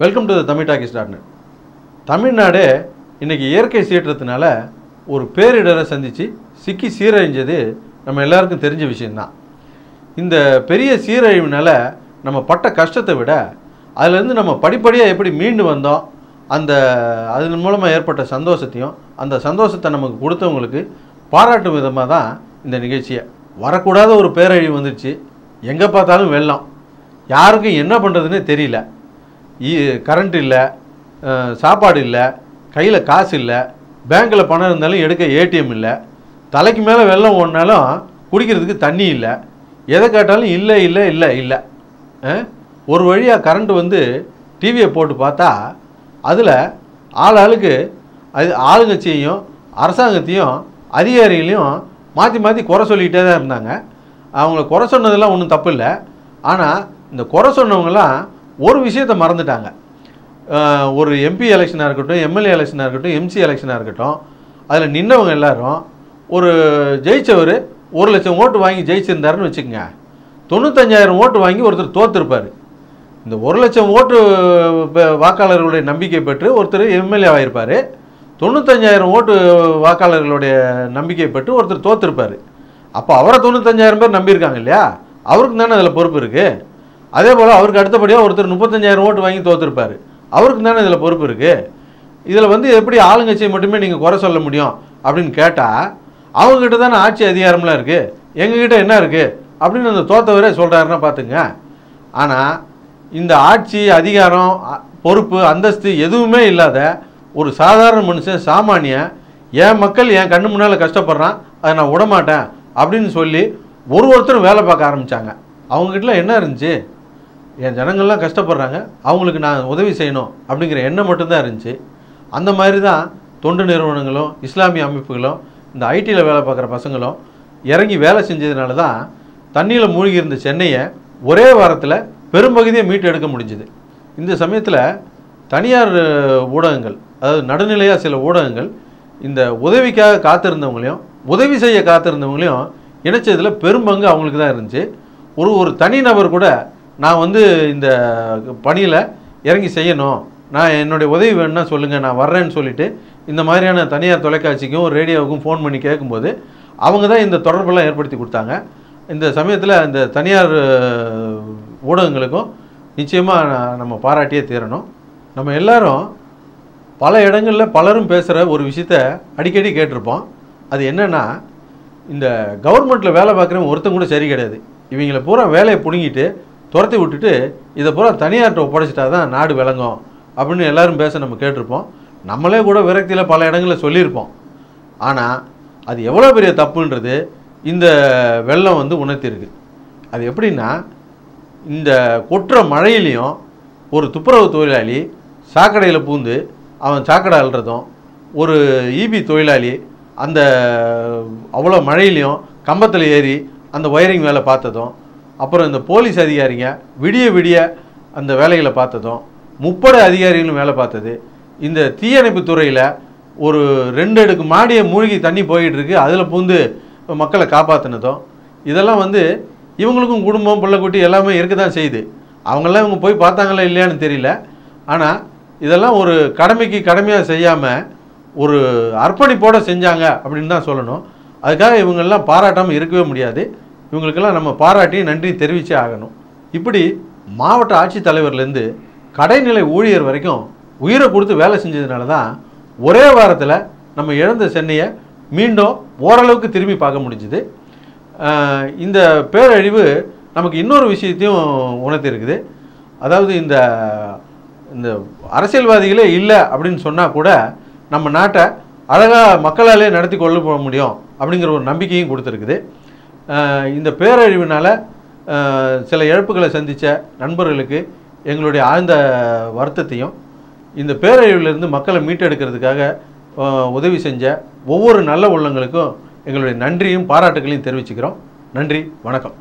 Welcome to Tamil talkies. Tamil Nadu இன்றைக்கி இயற்கை சீற்றத்தினால ஒரு பேரிடரை சந்தித்து சிக்கி சீரழிஞ்சது நம்ம எல்லாருக்கும் தெரிஞ்ச விஷயந்தான். இந்த பெரிய சீரழிவினால் நம்ம பட்ட கஷ்டத்தை விட அதிலேருந்து நம்ம படிப்படியாக எப்படி மீண்டு வந்தோம், அதன் மூலமாக ஏற்பட்ட சந்தோஷத்தையும் அந்த சந்தோஷத்தை நமக்கு கொடுத்தவங்களுக்கு பாராட்டும் விதமாக தான் இந்த நிகழ்ச்சியை. வரக்கூடாத ஒரு பேரழிவு வந்துடுச்சு, எங்கே பார்த்தாலும் வெள்ளம், யாருக்கும் என்ன பண்ணுறதுன்னு தெரியல. கரண்ட் இல்லை, சாப்பாடு இல்லை, கையில் காசு இல்லை, பேங்க்கில் பணம் இருந்தாலும் எடுக்க ஏடிஎம் இல்லை, தலைக்கு மேலே வெள்ளம் ஓடினாலும் குடிக்கிறதுக்கு தண்ணி இல்லை, எதை கேட்டாலும் இல்லை இல்லை இல்லை இல்லை. ஒரு வழியாக கரண்ட் வந்து டிவியை போட்டு பார்த்தா அதில் ஆளுக்கு ஆளுங்கட்சியையும் அரசாங்கத்தையும் அதிகாரிகளையும் மாற்றி மாற்றி குறை சொல்லிக்கிட்டே தான் இருந்தாங்க. அவங்கள குறை சொன்னதெல்லாம் ஒன்றும் தப்பு இல்லை. ஆனால் இந்த குறை சொன்னவங்களாம் ஒரு விஷயத்தை மறந்துட்டாங்க. ஒரு எம்பி எலெக்ஷனாக இருக்கட்டும், எம்எல்ஏ எலெக்ஷனாக இருக்கட்டும், எம்சி எலெக்ஷனாக இருக்கட்டும், அதில் நின்னவங்க எல்லாரும் ஒரு ஜெயித்தவர் 1 லட்சம் ஓட்டு வாங்கி ஜெயிச்சிருந்தாருன்னு வச்சுக்கோங்க, 95,000 ஓட்டு வாங்கி ஒருத்தர் தோற்றுருப்பார். இந்த 1 லட்சம் ஓட்டு வாக்காளர்களுடைய நம்பிக்கை பெற்று ஒருத்தர் எம்எல்ஏ ஆகியிருப்பார், 95,000 ஓட்டு வாக்காளர்களுடைய நம்பிக்கை பெற்று ஒருத்தர் தோற்றுருப்பார். அப்போ அவரை 95,000 பேர் நம்பியிருக்காங்க இல்லையா, அவருக்கு தானே அதில் பொறுப்பு இருக்குது. அதே போல் அவருக்கு அடுத்தபடியாக ஒருத்தர் 35,000 ஓட்டு வாங்கி தோற்றுருப்பார், அவருக்கு தானே இதில் பொறுப்பு இருக்குது. இதில் வந்து எப்படி ஆளுங்கட்சியை மட்டுமே நீங்கள் குறை சொல்ல முடியும் அப்படின்னு கேட்டால், அவங்ககிட்ட தானே ஆட்சி அதிகாரம்லாம் இருக்குது, எங்ககிட்ட என்ன இருக்குது அப்படின்னு அந்த தோற்றவரே சொல்கிறாருன்னா பார்த்துங்க. ஆனால் இந்த ஆட்சி அதிகாரம் பொறுப்பு அந்தஸ்து எதுவுமே இல்லாத ஒரு சாதாரண மனுஷன் சாமானியன், என் மக்கள் என் கண்ணு முன்னால் கஷ்டப்படுறான், அதை நான் விடமாட்டேன் அப்படின்னு சொல்லி ஒருத்தரும் வேலை பார்க்க ஆரம்பித்தாங்க. அவங்ககிட்டலாம் என்ன இருந்துச்சு, என் ஜனங்கள்லாம் கஷ்டப்படுறாங்க, அவங்களுக்கு நான் உதவி செய்யணும் அப்படிங்கிற எண்ணம் மட்டும்தான் இருந்துச்சு. அந்த மாதிரி தான் தொண்டு நிறுவனங்களும் இஸ்லாமிய அமைப்புகளும் இந்த ஐடியில் வேலை பார்க்குற பசங்களும் இறங்கி வேலை செஞ்சதுனால தான் தண்ணியில் மூழ்கி இருந்த சென்னையை ஒரே வாரத்தில் பெரும்பகுதியை மீட்டு எடுக்க முடிஞ்சுது. இந்த சமயத்தில் தனியார் ஊடகங்கள், அதாவது நடுநிலையாக சில ஊடகங்கள் இந்த உதவிக்காக காத்திருந்தவங்களையும் உதவி செய்ய காத்திருந்தவங்களையும் இணைச்சதில் பெரும்பங்கு அவங்களுக்கு தான் இருந்துச்சு. ஒரு தனிநபர் கூட நான் வந்து இந்த பணியில் இறங்கி செய்யணும், நான் என்னுடைய உதவி வேணும்னா சொல்லுங்கள், நான் வர்றேன்னு சொல்லிவிட்டு இந்த மாதிரியான தனியார் தொலைக்காட்சிக்கும் ரேடியோவுக்கும் ஃபோன் பண்ணி கேட்கும்போது அவங்க தான் இந்த தொடர்பெல்லாம் ஏற்படுத்தி கொடுத்தாங்க. இந்த சமயத்தில் இந்த தனியார் ஊடகங்களுக்கும் நிச்சயமாக நம்ம பாராட்டியே தீரணும். நம்ம எல்லாரும் பல இடங்களில் பலரும் பேசுகிற ஒரு விஷயத்த அடிக்கடி கேட்டிருப்போம். அது என்னென்னா, இந்த கவர்மெண்ட்டில் வேலை பார்க்குறவங்க ஒருத்தங்க கூட சரி கிடையாது, இவங்களை பூரா வேலையை பிடுங்கிட்டு துரத்தி விட்டுட்டு இதை பூரா தனியார்கிட்ட ஒப்படைச்சிட்டா தான் நாடு விளங்கும் அப்படின்னு எல்லோரும் பேச நம்ம கேட்டிருப்போம். நம்மளே கூட விரக்தியில் பல இடங்களில் சொல்லியிருப்போம். ஆனால் அது எவ்வளோ பெரிய தப்புன்றது இந்த வெள்ளம் வந்து உணர்த்திருக்கு. அது எப்படின்னா, இந்த கொட்டுற மழையிலையும் ஒரு துப்புரவு தொழிலாளி சாக்கடையில் பூந்து அவன் சாக்கடை அள்ளுறதும், ஒரு ஈபி தொழிலாளி அந்த அவ்வளோ மழையிலையும் கம்பத்தில் ஏறி அந்த ஒயரிங் வேலை பார்த்ததும், அப்புறம் இந்த போலீஸ் அதிகாரிங்க விடிய விடிய அந்த வேலைகளை பார்த்ததும், முப்படை அதிகாரிகளும் வேலை பார்த்தது, இந்த தீயணைப்பு துறையில் ஒரு 2 அடுக்கு மாடியை மூழ்கி தண்ணி போயிட்டு இருக்கு, அதில் பூந்து மக்களை காப்பாற்றினதும், இதெல்லாம் வந்து இவங்களுக்கும் குடும்பம் பிள்ளைக்குட்டி எல்லாமே இருக்க தான் செய்யுது. அவங்களாம் இவங்க போய் பார்த்தாங்களா இல்லையான்னு தெரியல. ஆனால் இதெல்லாம் ஒரு கடமைக்கு கடமையாக செய்யாமல் ஒரு அர்ப்பணிப்போடு செஞ்சாங்க அப்படின்னு தான் சொல்லணும். அதுக்காக இவங்கெல்லாம் பாராட்டாமல் இருக்கவே முடியாது. இவங்களுக்கெல்லாம் நம்ம பாராட்டி நன்றி தெரிவித்தே ஆகணும். இப்படி மாவட்ட ஆட்சித்தலைவர்லேருந்து கடைநிலை ஊழியர் வரைக்கும் உயிரை கொடுத்து வேலை செஞ்சதுனால தான் ஒரே வாரத்தில் நம்ம இழந்த சென்னையை மீண்டும் ஓரளவுக்கு திரும்பி பார்க்க முடிஞ்சுது. இந்த பேரழிவு நமக்கு இன்னொரு விஷயத்தையும் உணர்த்திருக்குது. அதாவது இந்த இந்த அரசியல்வாதிகளே இல்லை அப்படின்னு சொன்னால் கூட நம்ம நாட்டை அழகாக மக்களாலே நடத்தி கொள்ள போக முடியும் அப்படிங்கிற ஒரு நம்பிக்கையும் கொடுத்துருக்குது. இந்த பேரழிவினால் சில இழப்புகளை சந்தித்த நண்பர்களுக்கு எங்களுடைய ஆழ்ந்த வருத்தத்தையும், இந்த பேரழிவிலிருந்து மக்களை மீட்டெடுக்கிறதுக்காக உதவி செஞ்ச ஒவ்வொரு நல்ல உள்ளங்களுக்கும் எங்களுடைய நன்றியும் பாராட்டுகளையும் தெரிவிச்சுக்கிறோம். நன்றி, வணக்கம்.